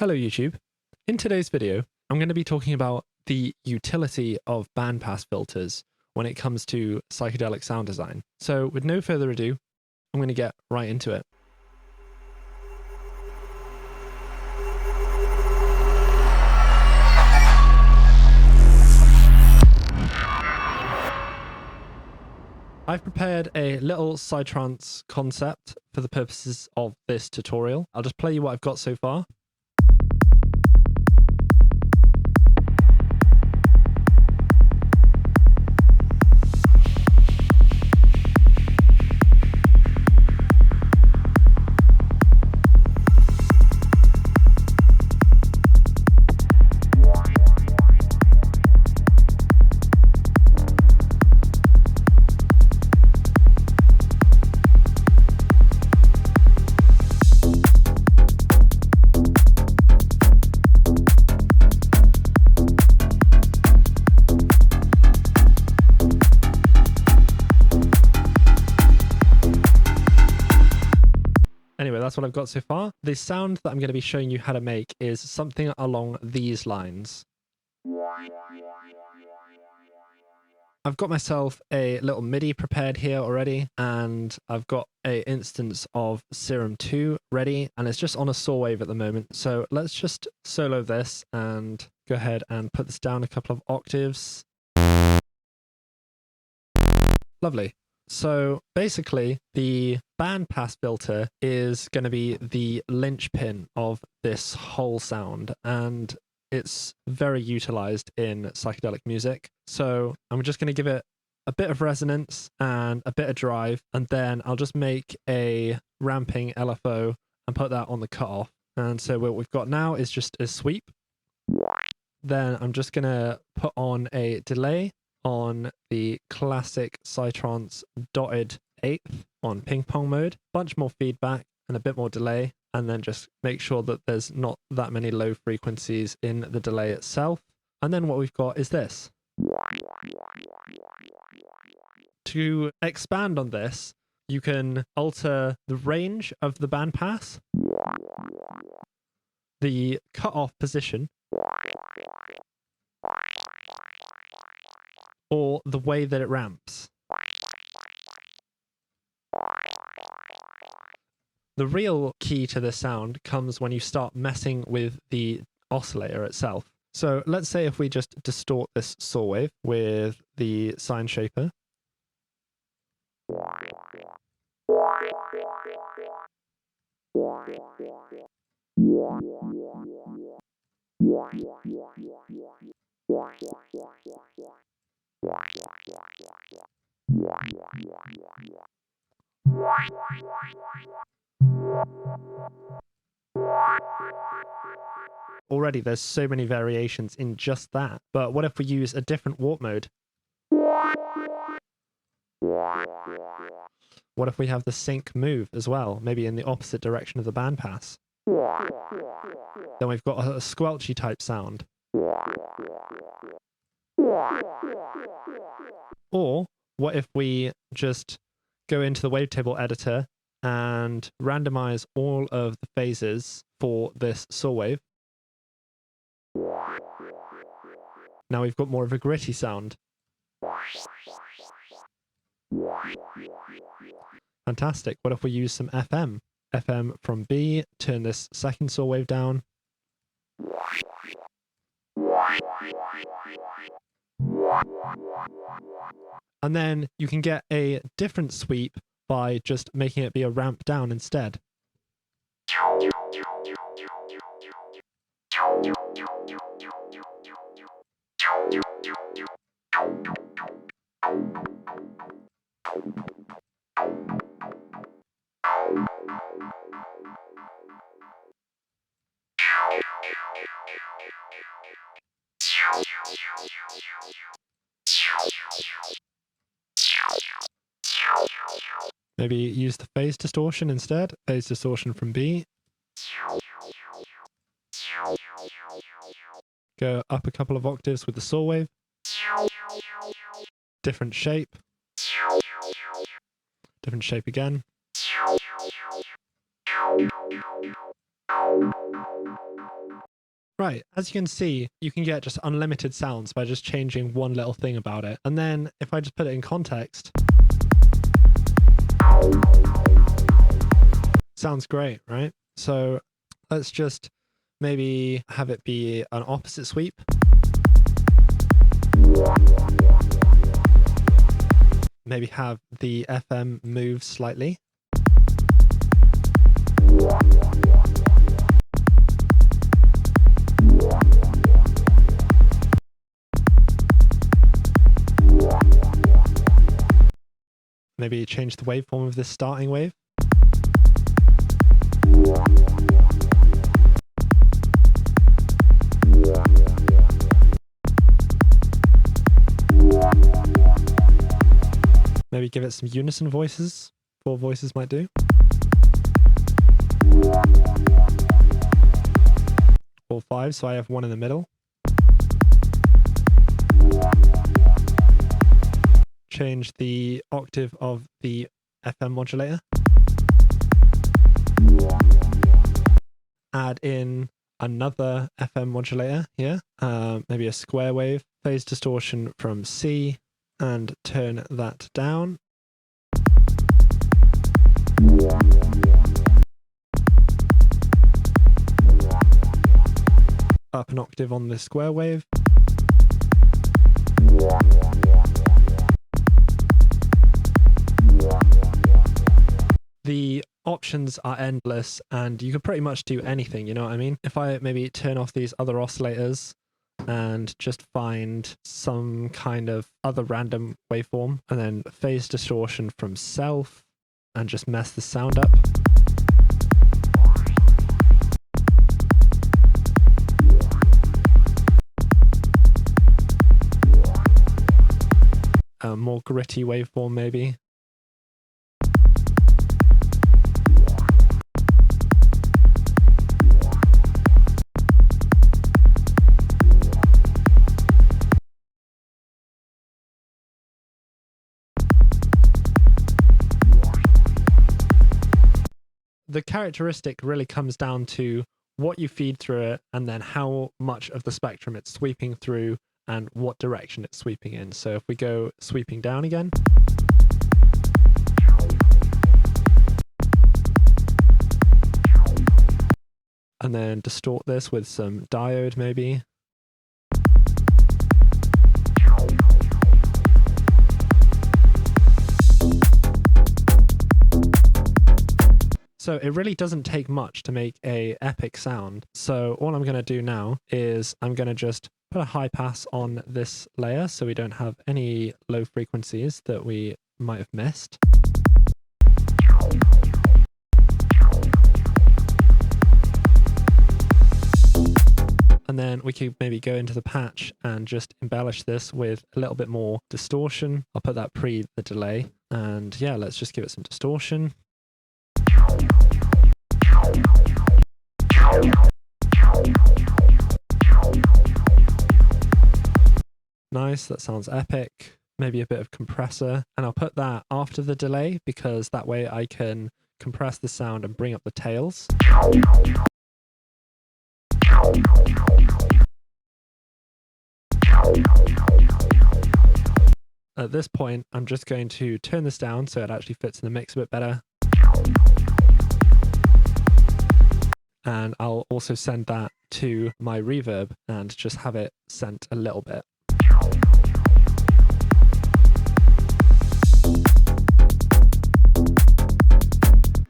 Hello YouTube. In today's video, I'm going to be talking about the utility of bandpass filters when it comes to psychedelic sound design. So with no further ado, I'm going to get right into it. I've prepared a little psytrance concept for the purposes of this tutorial. I'll just play you what I've got so far. Anyway, that's what I've got so far. The sound that I'm going to be showing you how to make is something along these lines. I've got myself a little MIDI prepared here already, and I've got an instance of Serum 2 ready, and it's just on a saw wave at the moment. So let's just solo this and go ahead and put this down a couple of octaves. Lovely. So basically, the bandpass filter is going to be the linchpin of this whole sound, and it's very utilized in psychedelic music. So I'm just going to give it a bit of resonance and a bit of drive, and then I'll just make a ramping LFO and put that on the cutoff. And so what we've got now is just a sweep. Then I'm just going to put on a delay on the classic psytrance dotted eighth on ping pong mode, bunch more feedback and a bit more delay, and then just make sure that there's not that many low frequencies in the delay itself. And then what we've got is this. To expand on this, you can alter the range of the bandpass, the cutoff position, or the way that it ramps. The real key to this sound comes when you start messing with the oscillator itself. So let's say if we just distort this saw wave with the sine shaper. Already there's so many variations in just that, but what if we use a different warp mode? What if we have the sync move as well, maybe in the opposite direction of the bandpass? Then we've got a squelchy type sound. Or what if we just go into the wavetable editor and randomize all of the phases for this saw wave? Now we've got more of a gritty sound. Fantastic. What if we use some FM? FM from B, turn this second saw wave down. And then you can get a different sweep by just making it be a ramp down instead. Maybe use the phase distortion instead. Phase distortion from B. Go up a couple of octaves with the saw wave. Different shape. Different shape again. Right, as you can see, you can get just unlimited sounds by just changing one little thing about it. And then if I just put it in context, sounds great, right? So let's just maybe have it be an opposite sweep. Maybe have the FM move slightly. Maybe change the waveform of this starting wave. Maybe give it some unison voices. 4 voices might do. Or 5, so I have 1 in the middle. Change the octave of the FM modulator. Add in another FM modulator here, maybe a square wave, phase distortion from C, and turn that down. Up an octave on the square wave. The options are endless and you could pretty much do anything, you know what I mean? If I maybe turn off these other oscillators and just find some kind of other random waveform and then phase distortion from self and just mess the sound up. A more gritty waveform maybe. The characteristic really comes down to what you feed through it and then how much of the spectrum it's sweeping through and what direction it's sweeping in. So if we go sweeping down again, and then distort this with some diode maybe. So it really doesn't take much to make a epic sound. So all I'm going to do now is I'm going to just put a high pass on this layer so we don't have any low frequencies that we might have missed. And then we could maybe go into the patch and just embellish this with a little bit more distortion. I'll put that pre the delay. And yeah, let's just give it some distortion. Nice, that sounds epic. Maybe a bit of compressor, and I'll put that after the delay because that way I can compress the sound and bring up the tails. At this point, I'm just going to turn this down so it actually fits in the mix a bit better. And I'll also send that to my reverb and just have it sent a little bit.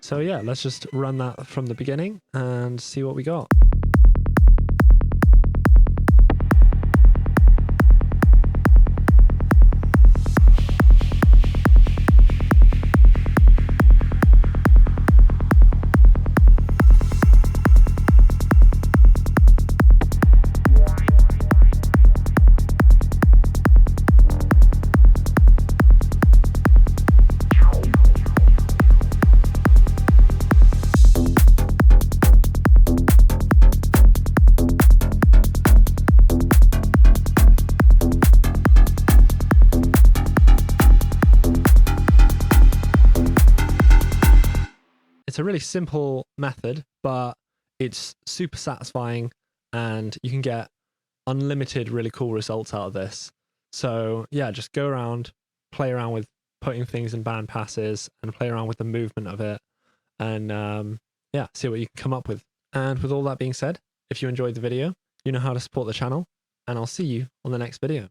So yeah, let's just run that from the beginning and see what we got. It's a really simple method, but it's super satisfying and you can get unlimited really cool results out of this. So yeah, just go around, play around with putting things in band passes and play around with the movement of it, and yeah, see what you can come up with. And with all that being said, if you enjoyed the video, you know how to support the channel, and I'll see you on the next video.